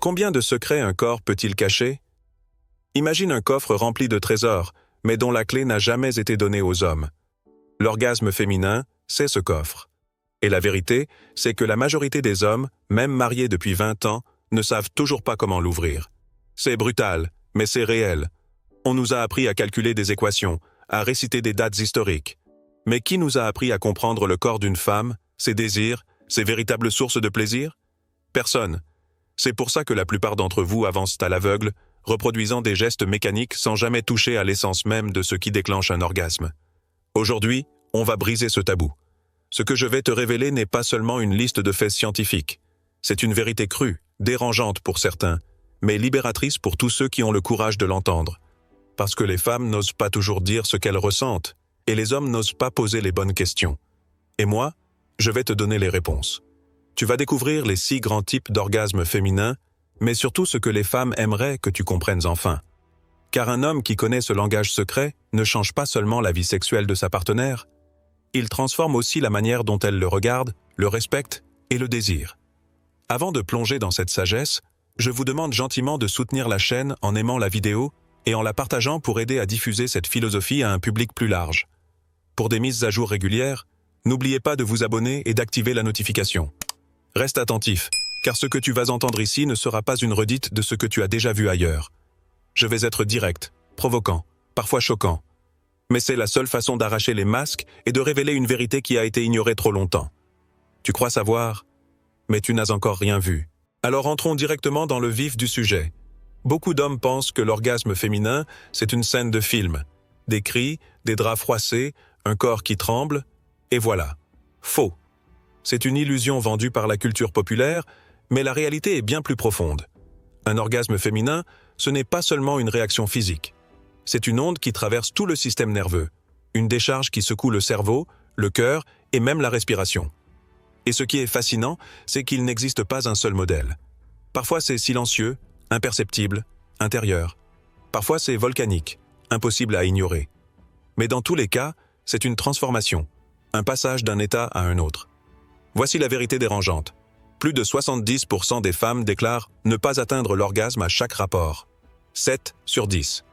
Combien de secrets un corps peut-il cacher? Imagine un coffre rempli de trésors, mais dont la clé n'a jamais été donnée aux hommes. L'orgasme féminin, c'est ce coffre. Et la vérité, c'est que la majorité des hommes, même mariés depuis 20 ans, ne savent toujours pas comment l'ouvrir. C'est brutal, mais c'est réel. On nous a appris à calculer des équations, à réciter des dates historiques. Mais qui nous a appris à comprendre le corps d'une femme, ses désirs, ses véritables sources de plaisir? Personne. C'est pour ça que la plupart d'entre vous avancent à l'aveugle, reproduisant des gestes mécaniques sans jamais toucher à l'essence même de ce qui déclenche un orgasme. Aujourd'hui, on va briser ce tabou. Ce que je vais te révéler n'est pas seulement une liste de faits scientifiques. C'est une vérité crue, dérangeante pour certains, mais libératrice pour tous ceux qui ont le courage de l'entendre. Parce que les femmes n'osent pas toujours dire ce qu'elles ressentent, et les hommes n'osent pas poser les bonnes questions. Et moi, je vais te donner les réponses. Tu vas découvrir les 6 grands types d'orgasmes féminins, mais surtout ce que les femmes aimeraient que tu comprennes enfin. Car un homme qui connaît ce langage secret ne change pas seulement la vie sexuelle de sa partenaire, il transforme aussi la manière dont elle le regarde, le respecte et le désire. Avant de plonger dans cette sagesse, je vous demande gentiment de soutenir la chaîne en aimant la vidéo et en la partageant pour aider à diffuser cette philosophie à un public plus large. Pour des mises à jour régulières, n'oubliez pas de vous abonner et d'activer la notification. Reste attentif, car ce que tu vas entendre ici ne sera pas une redite de ce que tu as déjà vu ailleurs. Je vais être direct, provoquant, parfois choquant. Mais c'est la seule façon d'arracher les masques et de révéler une vérité qui a été ignorée trop longtemps. Tu crois savoir, mais tu n'as encore rien vu. Alors entrons directement dans le vif du sujet. Beaucoup d'hommes pensent que l'orgasme féminin, c'est une scène de film. Des cris, des draps froissés, un corps qui tremble, et voilà. Faux. C'est une illusion vendue par la culture populaire, mais la réalité est bien plus profonde. Un orgasme féminin, ce n'est pas seulement une réaction physique. C'est une onde qui traverse tout le système nerveux, une décharge qui secoue le cerveau, le cœur et même la respiration. Et ce qui est fascinant, c'est qu'il n'existe pas un seul modèle. Parfois c'est silencieux, imperceptible, intérieur. Parfois c'est volcanique, impossible à ignorer. Mais dans tous les cas, c'est une transformation, un passage d'un état à un autre. Voici la vérité dérangeante. Plus de 70% des femmes déclarent ne pas atteindre l'orgasme à chaque rapport. 7 sur 10.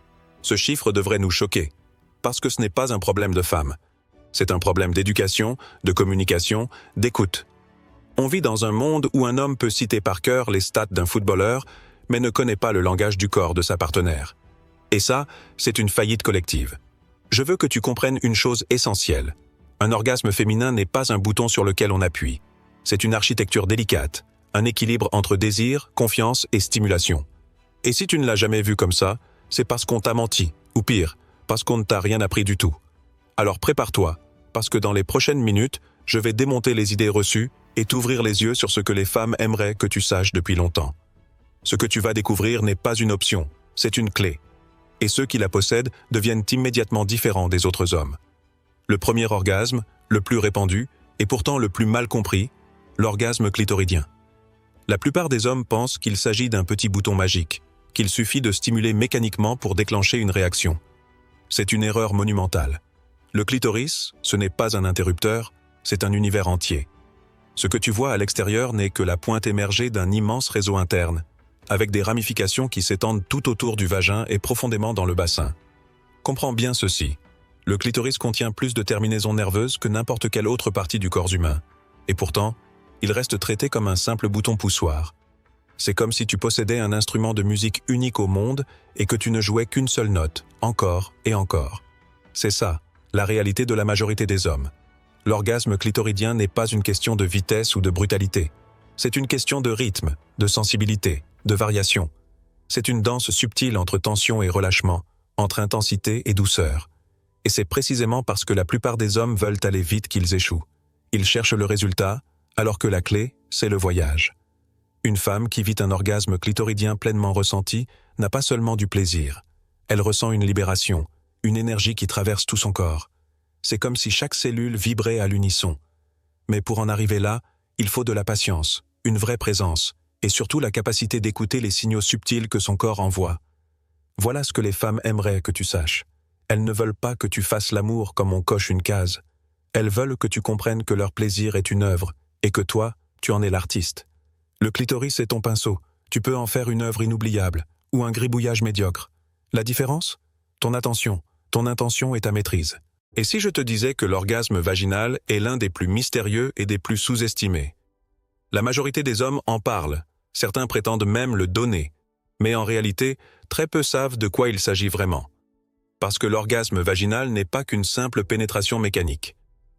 Ce chiffre devrait nous choquer, parce que ce n'est pas un problème de femmes. C'est un problème d'éducation, de communication, d'écoute. On vit dans un monde où un homme peut citer par cœur les stats d'un footballeur, mais ne connaît pas le langage du corps de sa partenaire. Et ça, c'est une faillite collective. Je veux que tu comprennes une chose essentielle. Un orgasme féminin n'est pas un bouton sur lequel on appuie. C'est une architecture délicate, un équilibre entre désir, confiance et stimulation. Et si tu ne l'as jamais vu comme ça, c'est parce qu'on t'a menti, ou pire, parce qu'on ne t'a rien appris du tout. Alors prépare-toi, parce que dans les prochaines minutes, je vais démonter les idées reçues et t'ouvrir les yeux sur ce que les femmes aimeraient que tu saches depuis longtemps. Ce que tu vas découvrir n'est pas une option, c'est une clé. Et ceux qui la possèdent deviennent immédiatement différents des autres hommes. Le premier orgasme, le plus répandu, et pourtant le plus mal compris, l'orgasme clitoridien. La plupart des hommes pensent qu'il s'agit d'un petit bouton magique, qu'il suffit de stimuler mécaniquement pour déclencher une réaction. C'est une erreur monumentale. Le clitoris, ce n'est pas un interrupteur, c'est un univers entier. Ce que tu vois à l'extérieur n'est que la pointe émergée d'un immense réseau interne, avec des ramifications qui s'étendent tout autour du vagin et profondément dans le bassin. Comprends bien ceci. Le clitoris contient plus de terminaisons nerveuses que n'importe quelle autre partie du corps humain. Et pourtant, il reste traité comme un simple bouton poussoir. C'est comme si tu possédais un instrument de musique unique au monde et que tu ne jouais qu'une seule note, encore et encore. C'est ça, la réalité de la majorité des hommes. L'orgasme clitoridien n'est pas une question de vitesse ou de brutalité. C'est une question de rythme, de sensibilité, de variation. C'est une danse subtile entre tension et relâchement, entre intensité et douceur. Et c'est précisément parce que la plupart des hommes veulent aller vite qu'ils échouent. Ils cherchent le résultat, alors que la clé, c'est le voyage. Une femme qui vit un orgasme clitoridien pleinement ressenti n'a pas seulement du plaisir. Elle ressent une libération, une énergie qui traverse tout son corps. C'est comme si chaque cellule vibrait à l'unisson. Mais pour en arriver là, il faut de la patience, une vraie présence, et surtout la capacité d'écouter les signaux subtils que son corps envoie. Voilà ce que les femmes aimeraient que tu saches. Elles ne veulent pas que tu fasses l'amour comme on coche une case. Elles veulent que tu comprennes que leur plaisir est une œuvre, et que toi, tu en es l'artiste. Le clitoris est ton pinceau, Tu peux en faire une œuvre inoubliable, ou un gribouillage médiocre. La différence? Ton attention, ton intention et ta maîtrise. Et si je te disais que l'orgasme vaginal est l'un des plus mystérieux et des plus sous-estimés? La majorité des hommes en parlent, certains prétendent même le donner, mais en réalité, très peu savent de quoi il s'agit vraiment. Parce que l'orgasme vaginal n'est pas qu'une simple pénétration mécanique.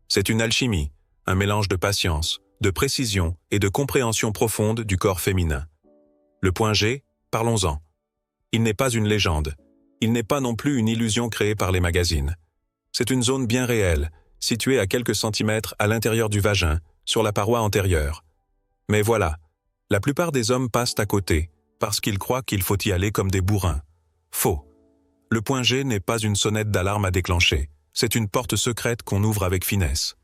C'est une alchimie, un mélange de patience, de précision et de compréhension profonde du corps féminin. Le point G, parlons-en. Il n'est pas une légende. Il n'est pas non plus une illusion créée par les magazines. C'est une zone bien réelle, située à quelques centimètres à l'intérieur du vagin, sur la paroi antérieure. Mais voilà, la plupart des hommes passent à côté, parce qu'ils croient qu'il faut y aller comme des bourrins. Faux. Le point G n'est pas une sonnette d'alarme à déclencher. C'est une porte secrète qu'on ouvre avec finesse.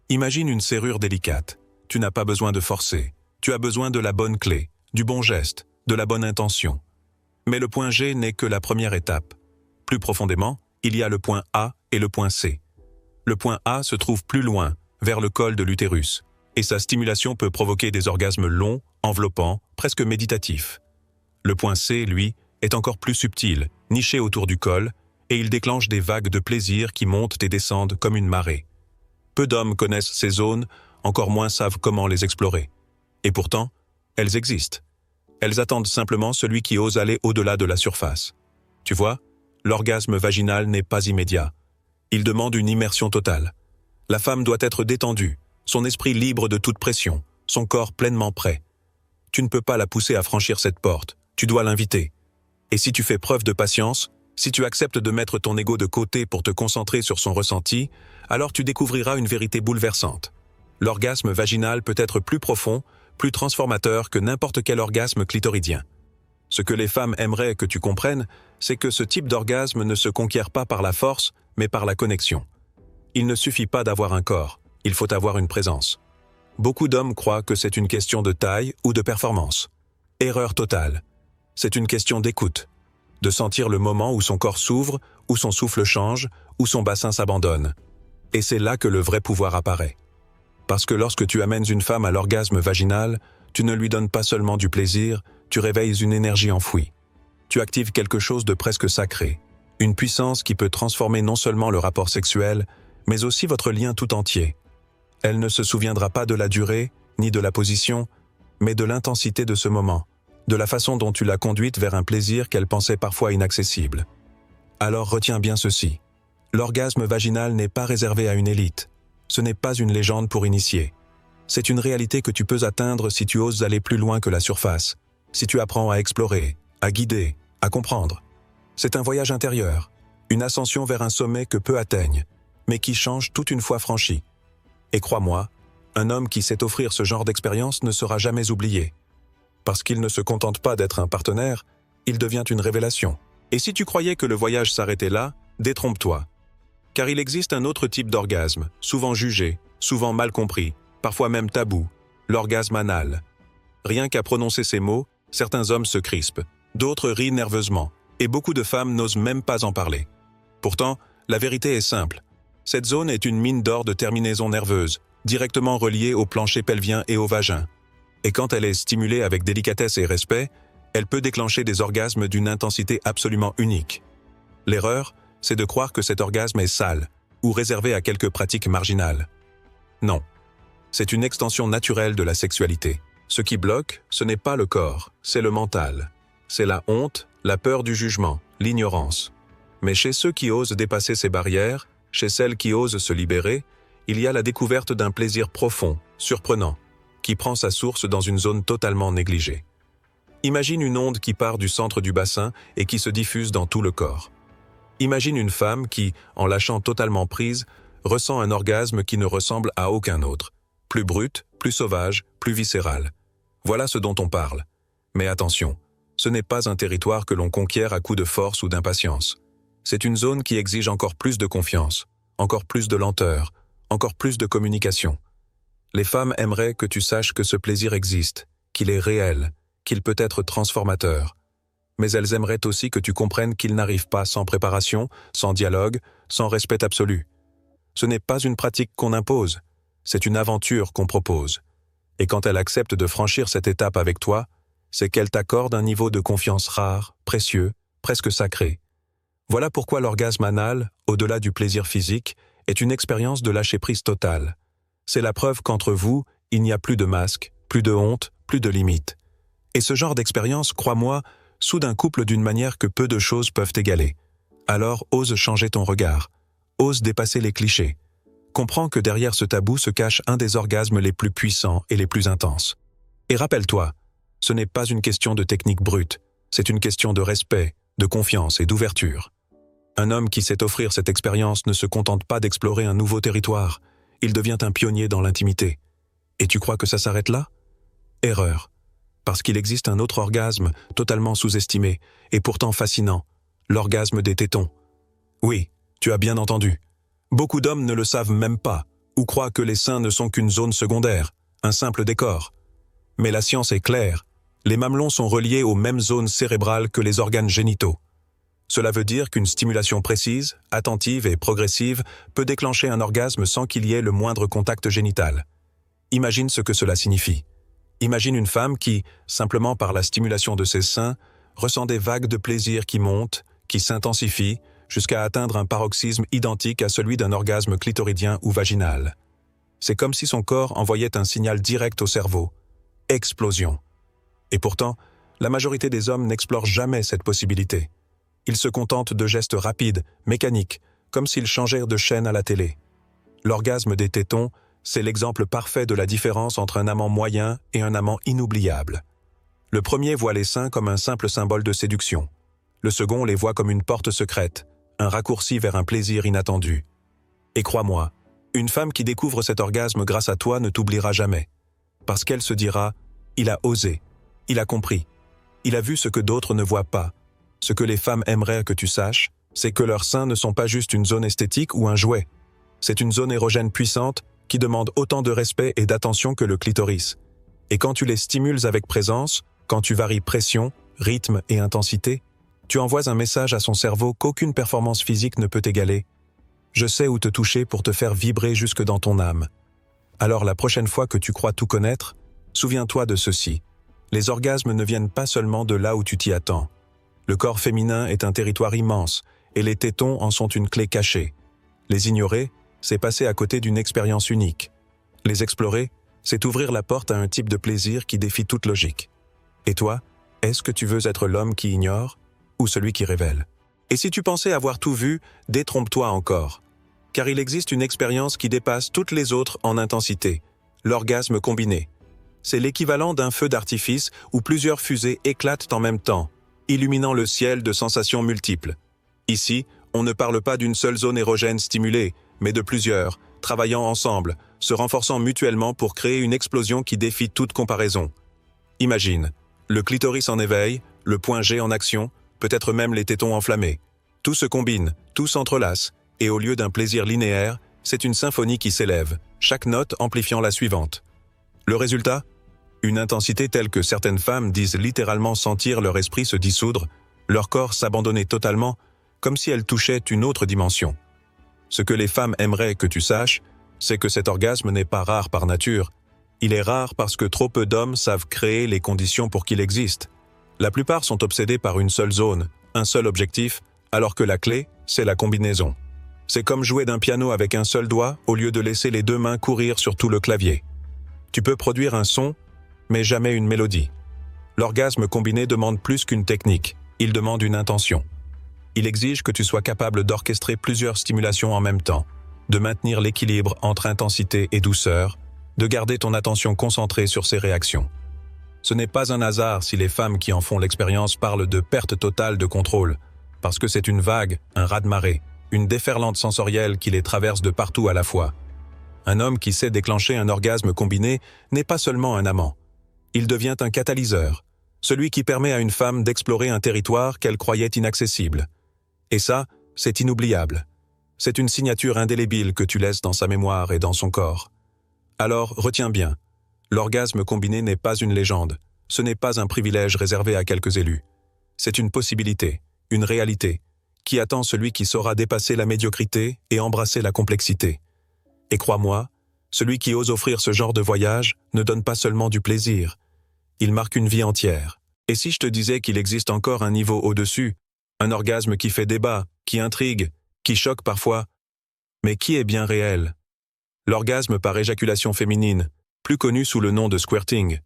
Imagine une serrure délicate. Tu n'as pas besoin de forcer. Tu as besoin de la bonne clé, du bon geste, de la bonne intention. Mais le point G n'est que la première étape. Plus profondément, il y a le point A et le point C. Le point A se trouve plus loin, vers le col de l'utérus, et sa stimulation peut provoquer des orgasmes longs, enveloppants, presque méditatifs. Le point C, lui, est encore plus subtil, niché autour du col, et il déclenche des vagues de plaisir qui montent et descendent comme une marée. Peu d'hommes connaissent ces zones, encore moins savent comment les explorer. Et pourtant, elles existent. Elles attendent simplement celui qui ose aller au-delà de la surface. Tu vois, l'orgasme vaginal n'est pas immédiat. Il demande une immersion totale. La femme doit être détendue, son esprit libre de toute pression, son corps pleinement prêt. Tu ne peux pas la pousser à franchir cette porte, tu dois l'inviter. Et si tu fais preuve de patience, si tu acceptes de mettre ton ego de côté pour te concentrer sur son ressenti, alors tu découvriras une vérité bouleversante. L'orgasme vaginal peut être plus profond, plus transformateur que n'importe quel orgasme clitoridien. Ce que les femmes aimeraient que tu comprennes, c'est que ce type d'orgasme ne se conquiert pas par la force, mais par la connexion. Il ne suffit pas d'avoir un corps, il faut avoir une présence. Beaucoup d'hommes croient que c'est une question de taille ou de performance. Erreur totale. C'est une question d'écoute, de sentir le moment où son corps s'ouvre, où son souffle change, où son bassin s'abandonne. Et c'est là que le vrai pouvoir apparaît. Parce que lorsque tu amènes une femme à l'orgasme vaginal, tu ne lui donnes pas seulement du plaisir, tu réveilles une énergie enfouie. Tu actives quelque chose de presque sacré, une puissance qui peut transformer non seulement le rapport sexuel, mais aussi votre lien tout entier. Elle ne se souviendra pas de la durée, ni de la position, mais de l'intensité de ce moment, de la façon dont tu l'as conduite vers un plaisir qu'elle pensait parfois inaccessible. Alors retiens bien ceci. L'orgasme vaginal n'est pas réservé à une élite. Ce n'est pas une légende pour initier. C'est une réalité que tu peux atteindre si tu oses aller plus loin que la surface, si tu apprends à explorer, à guider, à comprendre. C'est un voyage intérieur, une ascension vers un sommet que peu atteignent, mais qui change toute une fois franchi. Et crois-moi, un homme qui sait offrir ce genre d'expérience ne sera jamais oublié. Parce qu'il ne se contente pas d'être un partenaire, il devient une révélation. Et si tu croyais que le voyage s'arrêtait là, détrompe-toi. Car il existe un autre type d'orgasme, souvent jugé, souvent mal compris, parfois même tabou, l'orgasme anal. Rien qu'à prononcer ces mots, certains hommes se crispent, d'autres rient nerveusement, et beaucoup de femmes n'osent même pas en parler. Pourtant, la vérité est simple. Cette zone est une mine d'or de terminaisons nerveuses, directement reliées au plancher pelvien et au vagin. Et quand elle est stimulée avec délicatesse et respect, elle peut déclencher des orgasmes d'une intensité absolument unique. L'erreur, c'est de croire que cet orgasme est sale, ou réservé à quelques pratiques marginales. Non. C'est une extension naturelle de la sexualité. Ce qui bloque, ce n'est pas le corps, c'est le mental. C'est la honte, la peur du jugement, l'ignorance. Mais chez ceux qui osent dépasser ces barrières, chez celles qui osent se libérer, il y a la découverte d'un plaisir profond, surprenant, qui prend sa source dans une zone totalement négligée. Imagine une onde qui part du centre du bassin et qui se diffuse dans tout le corps. Imagine une femme qui, en lâchant totalement prise, ressent un orgasme qui ne ressemble à aucun autre. Plus brut, plus sauvage, plus viscéral. Voilà ce dont on parle. Mais attention, ce n'est pas un territoire que l'on conquiert à coups de force ou d'impatience. C'est une zone qui exige encore plus de confiance, encore plus de lenteur, encore plus de communication. Les femmes aimeraient que tu saches que ce plaisir existe, qu'il est réel, qu'il peut être transformateur. Mais elles aimeraient aussi que tu comprennes qu'il n'arrive pas sans préparation, sans dialogue, sans respect absolu. Ce n'est pas une pratique qu'on impose, c'est une aventure qu'on propose. Et quand elles acceptent de franchir cette étape avec toi, c'est qu'elle t'accorde un niveau de confiance rare, précieux, presque sacré. Voilà pourquoi l'orgasme anal, au-delà du plaisir physique, est une expérience de lâcher-prise totale. C'est la preuve qu'entre vous, il n'y a plus de masque, plus de honte, plus de limites. Et ce genre d'expérience, crois-moi, soude un couple d'une manière que peu de choses peuvent égaler. Alors ose changer ton regard. Ose dépasser les clichés. Comprends que derrière ce tabou se cache un des orgasmes les plus puissants et les plus intenses. Et rappelle-toi, ce n'est pas une question de technique brute, c'est une question de respect, de confiance et d'ouverture. Un homme qui sait offrir cette expérience ne se contente pas d'explorer un nouveau territoire, il devient un pionnier dans l'intimité. Et tu crois que ça s'arrête là? Erreur. Parce qu'il existe un autre orgasme, totalement sous-estimé, et pourtant fascinant, l'orgasme des tétons. Oui, tu as bien entendu. Beaucoup d'hommes ne le savent même pas, ou croient que les seins ne sont qu'une zone secondaire, un simple décor. Mais la science est claire, les mamelons sont reliés aux mêmes zones cérébrales que les organes génitaux. Cela veut dire qu'une stimulation précise, attentive et progressive peut déclencher un orgasme sans qu'il y ait le moindre contact génital. Imagine ce que cela signifie. Imagine une femme qui, simplement par la stimulation de ses seins, ressent des vagues de plaisir qui montent, qui s'intensifient, jusqu'à atteindre un paroxysme identique à celui d'un orgasme clitoridien ou vaginal. C'est comme si son corps envoyait un signal direct au cerveau. Explosion. Et pourtant, la majorité des hommes n'explorent jamais cette possibilité. Ils se contentent de gestes rapides, mécaniques, comme s'ils changèrent de chaîne à la télé. L'orgasme des tétons, c'est l'exemple parfait de la différence entre un amant moyen et un amant inoubliable. Le premier voit les seins comme un simple symbole de séduction. Le second les voit comme une porte secrète, un raccourci vers un plaisir inattendu. Et crois-moi, une femme qui découvre cet orgasme grâce à toi ne t'oubliera jamais. Parce qu'elle se dira « il a osé, il a compris, il a vu ce que d'autres ne voient pas ». Ce que les femmes aimeraient que tu saches, c'est que leurs seins ne sont pas juste une zone esthétique ou un jouet. C'est une zone érogène puissante qui demande autant de respect et d'attention que le clitoris. Et quand tu les stimules avec présence, quand tu varies pression, rythme et intensité, tu envoies un message à son cerveau qu'aucune performance physique ne peut égaler. Je sais où te toucher pour te faire vibrer jusque dans ton âme. Alors la prochaine fois que tu crois tout connaître, souviens-toi de ceci. Les orgasmes ne viennent pas seulement de là où tu t'y attends. Le corps féminin est un territoire immense, et les tétons en sont une clé cachée. Les ignorer, c'est passer à côté d'une expérience unique. Les explorer, c'est ouvrir la porte à un type de plaisir qui défie toute logique. Et toi, est-ce que tu veux être l'homme qui ignore ou celui qui révèle? Et si tu pensais avoir tout vu, détrompe-toi encore. Car il existe une expérience qui dépasse toutes les autres en intensité, l'orgasme combiné. C'est l'équivalent d'un feu d'artifice où plusieurs fusées éclatent en même temps, illuminant le ciel de sensations multiples. Ici, on ne parle pas d'une seule zone érogène stimulée, mais de plusieurs, travaillant ensemble, se renforçant mutuellement pour créer une explosion qui défie toute comparaison. Imagine, le clitoris en éveil, le point G en action, peut-être même les tétons enflammés. Tout se combine, tout s'entrelace, et au lieu d'un plaisir linéaire, c'est une symphonie qui s'élève, chaque note amplifiant la suivante. Le résultat ? Une intensité telle que certaines femmes disent littéralement sentir leur esprit se dissoudre, leur corps s'abandonner totalement, comme si elles touchaient une autre dimension. Ce que les femmes aimeraient que tu saches, c'est que cet orgasme n'est pas rare par nature. Il est rare parce que trop peu d'hommes savent créer les conditions pour qu'il existe. La plupart sont obsédés par une seule zone, un seul objectif, alors que la clé, c'est la combinaison. C'est comme jouer d'un piano avec un seul doigt au lieu de laisser les deux mains courir sur tout le clavier. Tu peux produire un son, mais jamais une mélodie. L'orgasme combiné demande plus qu'une technique, il demande une intention. Il exige que tu sois capable d'orchestrer plusieurs stimulations en même temps, de maintenir l'équilibre entre intensité et douceur, de garder ton attention concentrée sur ses réactions. Ce n'est pas un hasard si les femmes qui en font l'expérience parlent de perte totale de contrôle, parce que c'est une vague, un raz-de-marée, une déferlante sensorielle qui les traverse de partout à la fois. Un homme qui sait déclencher un orgasme combiné n'est pas seulement un amant. Il devient un catalyseur, celui qui permet à une femme d'explorer un territoire qu'elle croyait inaccessible. Et ça, c'est inoubliable. C'est une signature indélébile que tu laisses dans sa mémoire et dans son corps. Alors, retiens bien, l'orgasme combiné n'est pas une légende, ce n'est pas un privilège réservé à quelques élus. C'est une possibilité, une réalité, qui attend celui qui saura dépasser la médiocrité et embrasser la complexité. Et crois-moi, celui qui ose offrir ce genre de voyage ne donne pas seulement du plaisir, il marque une vie entière, Et si je te disais qu'il existe encore un niveau au-dessus, un orgasme qui fait débat, qui intrigue, qui choque parfois, mais qui est bien réel? L'orgasme par éjaculation féminine, plus connu sous le nom de squirting.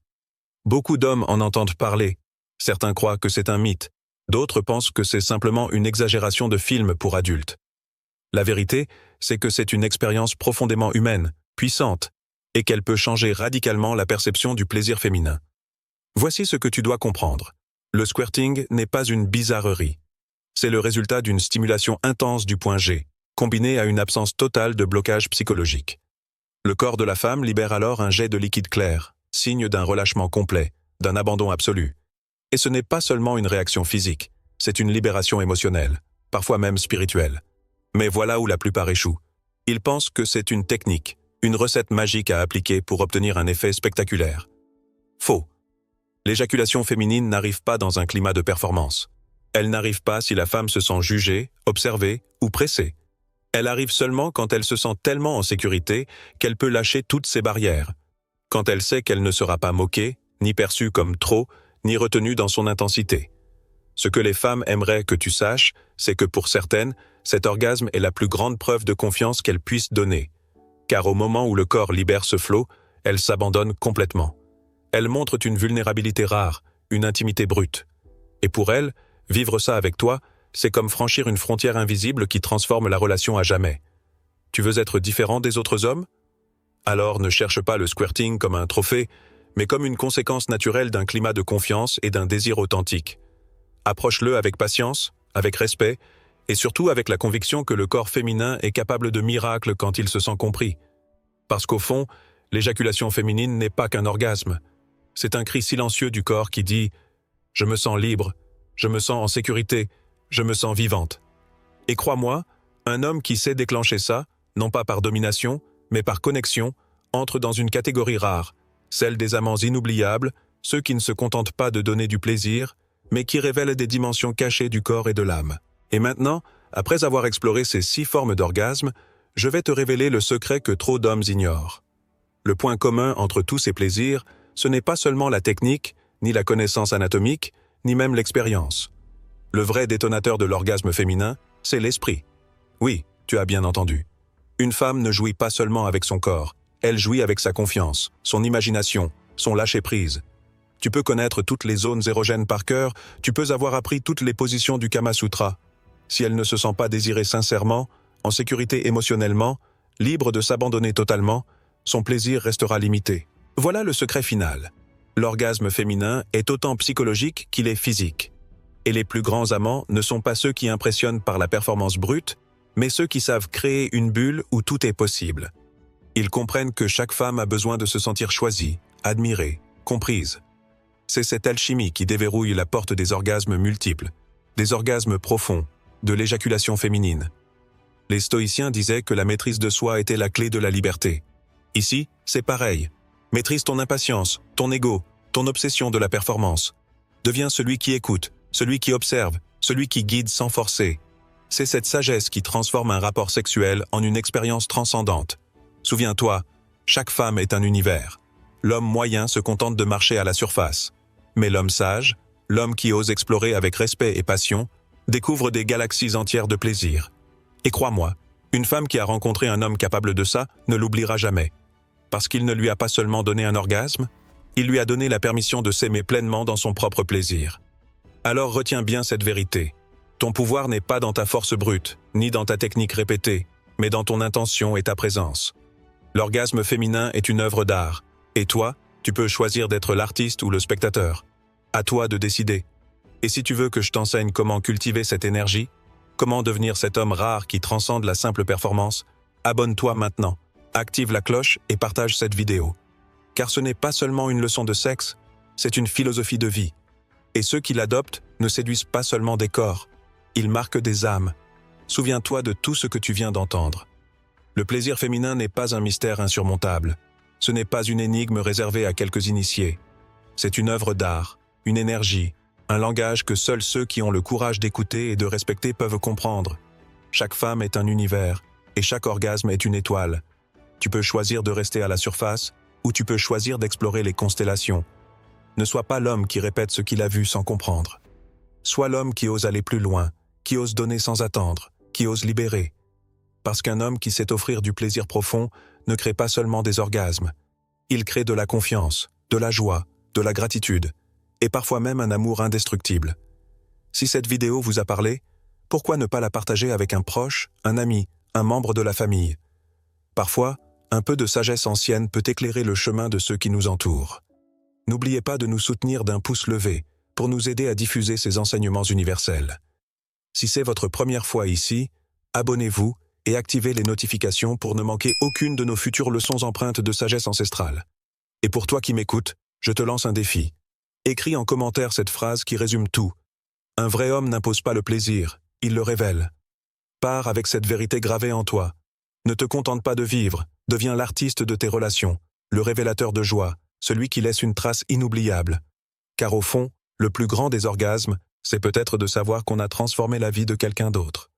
Beaucoup d'hommes en entendent parler. Certains croient que c'est un mythe, d'autres pensent que c'est simplement une exagération de film pour adultes. La vérité, c'est que c'est une expérience profondément humaine, puissante, et qu'elle peut changer radicalement la perception du plaisir féminin. Voici ce que tu dois comprendre. Le squirting n'est pas une bizarrerie. C'est le résultat d'une stimulation intense du point G, combinée à une absence totale de blocage psychologique. Le corps de la femme libère alors un jet de liquide clair, signe d'un relâchement complet, d'un abandon absolu. Et ce n'est pas seulement une réaction physique, c'est une libération émotionnelle, parfois même spirituelle. Mais voilà où la plupart échouent. Ils pensent que c'est une technique, une recette magique à appliquer pour obtenir un effet spectaculaire. Faux. L'éjaculation féminine n'arrive pas dans un climat de performance. Elle n'arrive pas si la femme se sent jugée, observée ou pressée. Elle arrive seulement quand elle se sent tellement en sécurité qu'elle peut lâcher toutes ses barrières. Quand elle sait qu'elle ne sera pas moquée, ni perçue comme trop, ni retenue dans son intensité. Ce que les femmes aimeraient que tu saches, c'est que pour certaines, cet orgasme est la plus grande preuve de confiance qu'elles puissent donner. Car au moment où le corps libère ce flot, elles s'abandonnent complètement. Elles montrent une vulnérabilité rare, une intimité brute. Et pour elles, vivre ça avec toi, c'est comme franchir une frontière invisible qui transforme la relation à jamais. Tu veux être différent des autres hommes? Alors ne cherche pas le squirting comme un trophée, mais comme une conséquence naturelle d'un climat de confiance et d'un désir authentique. Approche-le avec patience, avec respect, et surtout avec la conviction que le corps féminin est capable de miracles quand il se sent compris. Parce qu'au fond, l'éjaculation féminine n'est pas qu'un orgasme. C'est un cri silencieux du corps qui dit « Je me sens libre, je me sens en sécurité, je me sens vivante ». Et crois-moi, un homme qui sait déclencher ça, non pas par domination, mais par connexion, entre dans une catégorie rare, celle des amants inoubliables, ceux qui ne se contentent pas de donner du plaisir, mais qui révèlent des dimensions cachées du corps et de l'âme. Et maintenant, après avoir exploré ces 6 formes d'orgasme, je vais te révéler le secret que trop d'hommes ignorent. Le point commun entre tous ces plaisirs, ce n'est pas seulement la technique, ni la connaissance anatomique, ni même l'expérience. Le vrai détonateur de l'orgasme féminin, c'est l'esprit. Oui, tu as bien entendu. Une femme ne jouit pas seulement avec son corps, elle jouit avec sa confiance, son imagination, son lâcher-prise. Tu peux connaître toutes les zones érogènes par cœur, tu peux avoir appris toutes les positions du Kama Sutra. Si elle ne se sent pas désirée sincèrement, en sécurité émotionnellement, libre de s'abandonner totalement, son plaisir restera limité. Voilà le secret final. L'orgasme féminin est autant psychologique qu'il est physique. Et les plus grands amants ne sont pas ceux qui impressionnent par la performance brute, mais ceux qui savent créer une bulle où tout est possible. Ils comprennent que chaque femme a besoin de se sentir choisie, admirée, comprise. C'est cette alchimie qui déverrouille la porte des orgasmes multiples, des orgasmes profonds, de l'éjaculation féminine. Les stoïciens disaient que la maîtrise de soi était la clé de la liberté. Ici, c'est pareil. Maîtrise ton impatience, ton ego, ton obsession de la performance. Deviens celui qui écoute, celui qui observe, celui qui guide sans forcer. C'est cette sagesse qui transforme un rapport sexuel en une expérience transcendante. Souviens-toi, chaque femme est un univers. L'homme moyen se contente de marcher à la surface. Mais l'homme sage, l'homme qui ose explorer avec respect et passion, découvre des galaxies entières de plaisir. Et crois-moi, une femme qui a rencontré un homme capable de ça ne l'oubliera jamais. Parce qu'il ne lui a pas seulement donné un orgasme, il lui a donné la permission de s'aimer pleinement dans son propre plaisir. Alors retiens bien cette vérité. Ton pouvoir n'est pas dans ta force brute, ni dans ta technique répétée, mais dans ton intention et ta présence. L'orgasme féminin est une œuvre d'art, et toi, tu peux choisir d'être l'artiste ou le spectateur. À toi de décider. Et si tu veux que je t'enseigne comment cultiver cette énergie, comment devenir cet homme rare qui transcende la simple performance, abonne-toi maintenant, active la cloche et partage cette vidéo. Car ce n'est pas seulement une leçon de sexe, c'est une philosophie de vie. Et ceux qui l'adoptent ne séduisent pas seulement des corps, ils marquent des âmes. Souviens-toi de tout ce que tu viens d'entendre. Le plaisir féminin n'est pas un mystère insurmontable. Ce n'est pas une énigme réservée à quelques initiés. C'est une œuvre d'art, une énergie, un langage que seuls ceux qui ont le courage d'écouter et de respecter peuvent comprendre. Chaque femme est un univers, et chaque orgasme est une étoile. Tu peux choisir de rester à la surface, ou tu peux choisir d'explorer les constellations. Ne sois pas l'homme qui répète ce qu'il a vu sans comprendre. Sois l'homme qui ose aller plus loin, qui ose donner sans attendre, qui ose libérer. Parce qu'un homme qui sait offrir du plaisir profond ne crée pas seulement des orgasmes. Il crée de la confiance, de la joie, de la gratitude, et parfois même un amour indestructible. Si cette vidéo vous a parlé, pourquoi ne pas la partager avec un proche, un ami, un membre de la famille? Parfois, un peu de sagesse ancienne peut éclairer le chemin de ceux qui nous entourent. N'oubliez pas de nous soutenir d'un pouce levé pour nous aider à diffuser ces enseignements universels. Si c'est votre première fois ici, abonnez-vous et activez les notifications pour ne manquer aucune de nos futures leçons empreintes de sagesse ancestrale. Et pour toi qui m'écoutes, je te lance un défi. Écris en commentaire cette phrase qui résume tout. Un vrai homme n'impose pas le plaisir, il le révèle. Pars avec cette vérité gravée en toi. Ne te contente pas de vivre, deviens l'artiste de tes relations, le révélateur de joie, celui qui laisse une trace inoubliable. Car au fond, le plus grand des orgasmes, c'est peut-être de savoir qu'on a transformé la vie de quelqu'un d'autre.